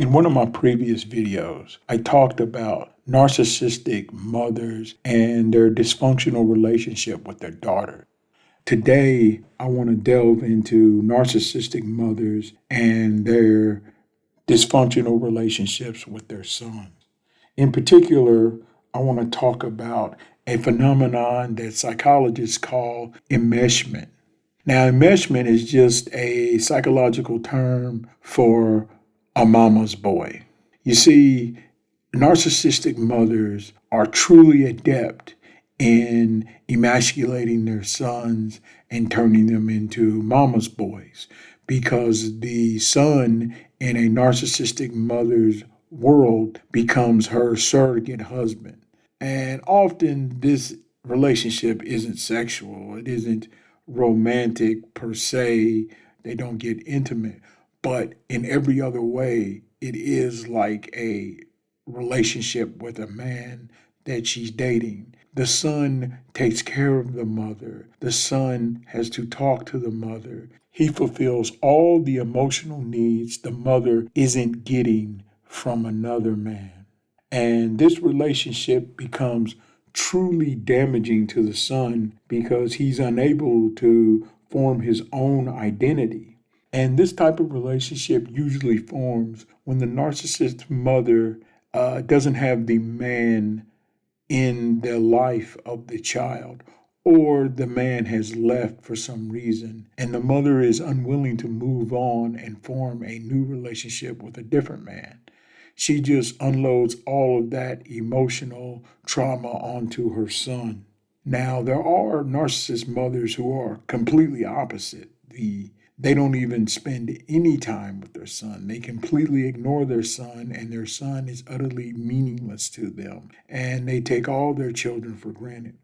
In one of my previous videos, I talked about narcissistic mothers and their dysfunctional relationship with their daughter. Today, I want to delve into narcissistic mothers and their dysfunctional relationships with their sons. In particular, I want to talk about a phenomenon that psychologists call enmeshment. Now, enmeshment is just a psychological term for a mama's boy. You see, narcissistic mothers are truly adept in emasculating their sons and turning them into mama's boys because the son in a narcissistic mother's world becomes her surrogate husband. And often this relationship isn't sexual, it isn't romantic per se, they don't get intimate, but in every other way, it is like a relationship with a man that she's dating. The son takes care of the mother. The son has to talk to the mother. He fulfills all the emotional needs the mother isn't getting from another man. And this relationship becomes truly damaging to the son because he's unable to form his own identity. And this type of relationship usually forms when the narcissist mother doesn't have the man in the life of the child, or the man has left for some reason, and the mother is unwilling to move on and form a new relationship with a different man. She just unloads all of that emotional trauma onto her son. Now, there are narcissist mothers who are completely opposite. They don't even spend any time with their son. They completely ignore their son, and their son is utterly meaningless to them. And they take all their children for granted.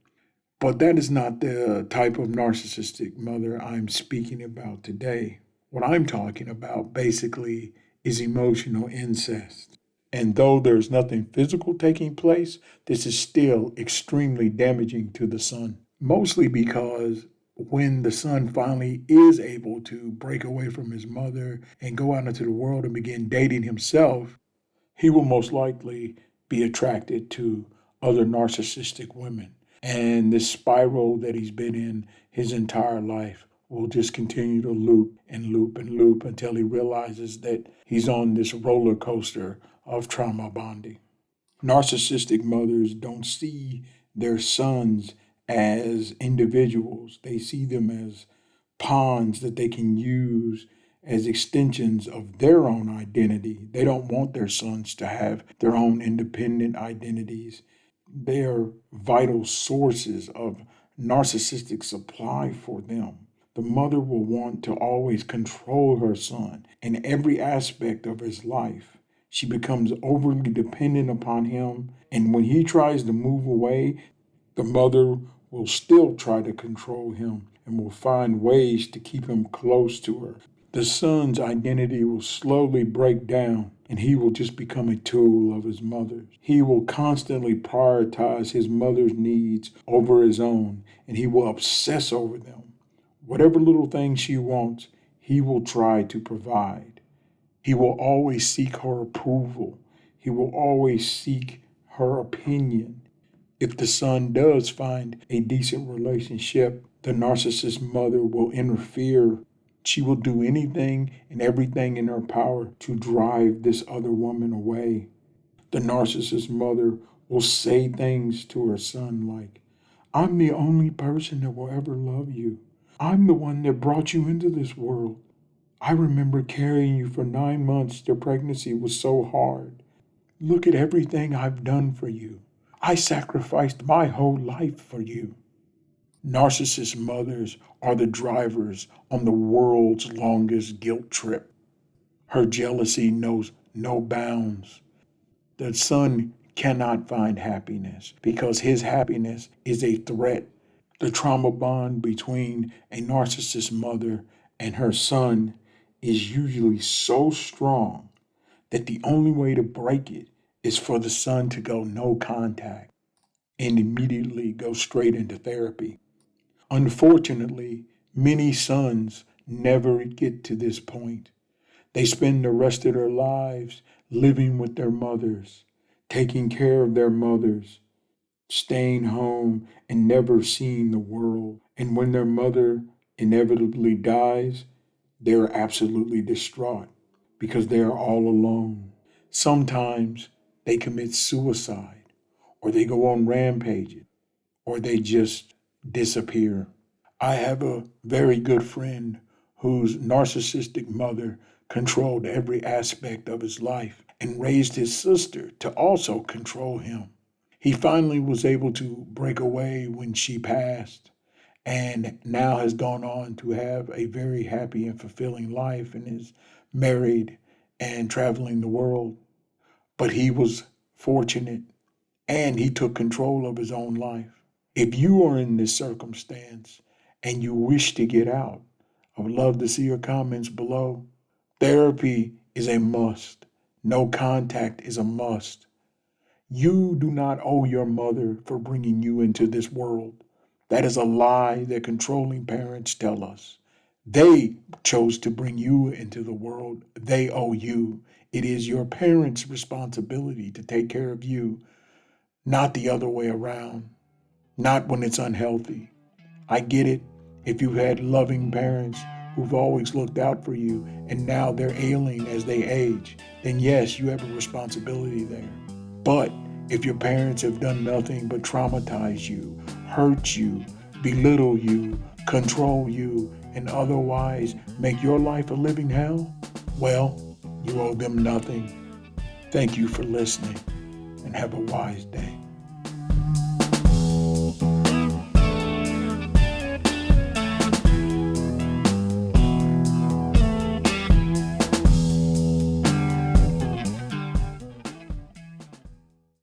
But that is not the type of narcissistic mother I'm speaking about today. What I'm talking about basically is emotional incest. And though there's nothing physical taking place, this is still extremely damaging to the son. Mostly because when the son finally is able to break away from his mother and go out into the world and begin dating himself, he will most likely be attracted to other narcissistic women. And this spiral that he's been in his entire life will just continue to loop and loop and loop until he realizes that he's on this roller coaster of trauma bonding. Narcissistic mothers don't see their sons as individuals. They see them as pawns that they can use as extensions of their own identity. They don't want their sons to have their own independent identities. They are vital sources of narcissistic supply for them. The mother will want to always control her son in every aspect of his life. She becomes overly dependent upon him, and when he tries to move away, the mother will still try to control him and will find ways to keep him close to her. The son's identity will slowly break down, and he will just become a tool of his mother's. He will constantly prioritize his mother's needs over his own, and he will obsess over them. Whatever little thing she wants, he will try to provide. He will always seek her approval. He will always seek her opinion. If the son does find a decent relationship, the narcissist mother will interfere. She will do anything and everything in her power to drive this other woman away. The narcissist mother will say things to her son like, "I'm the only person that will ever love you. I'm the one that brought you into this world. I remember carrying you for 9 months. The pregnancy was so hard. Look at everything I've done for you. I sacrificed my whole life for you." Narcissist mothers are the drivers on the world's longest guilt trip. Her jealousy knows no bounds. The son cannot find happiness because his happiness is a threat. The trauma bond between a narcissist mother and her son is usually so strong that the only way to break it is for the son to go no contact and immediately go straight into therapy. Unfortunately, many sons never get to this point. They spend the rest of their lives living with their mothers, taking care of their mothers, staying home and never seeing the world. And when their mother inevitably dies, they're absolutely distraught because they are all alone. Sometimes they commit suicide, or they go on rampages, or they just disappear. I have a very good friend whose narcissistic mother controlled every aspect of his life and raised his sister to also control him. He finally was able to break away when she passed and now has gone on to have a very happy and fulfilling life and is married and traveling the world. But he was fortunate and he took control of his own life. If you are in this circumstance and you wish to get out, I would love to see your comments below. Therapy is a must. No contact is a must. You do not owe your mother for bringing you into this world. That is a lie that controlling parents tell us. They chose to bring you into the world. They owe you. It is your parents' responsibility to take care of you, not the other way around, not when it's unhealthy. I get it. If you've had loving parents who've always looked out for you and now they're ailing as they age, then yes, you have a responsibility there. But if your parents have done nothing but traumatize you, hurt you, belittle you, control you, and otherwise make your life a living hell, well, you owe them nothing. Thank you for listening and have a wise day.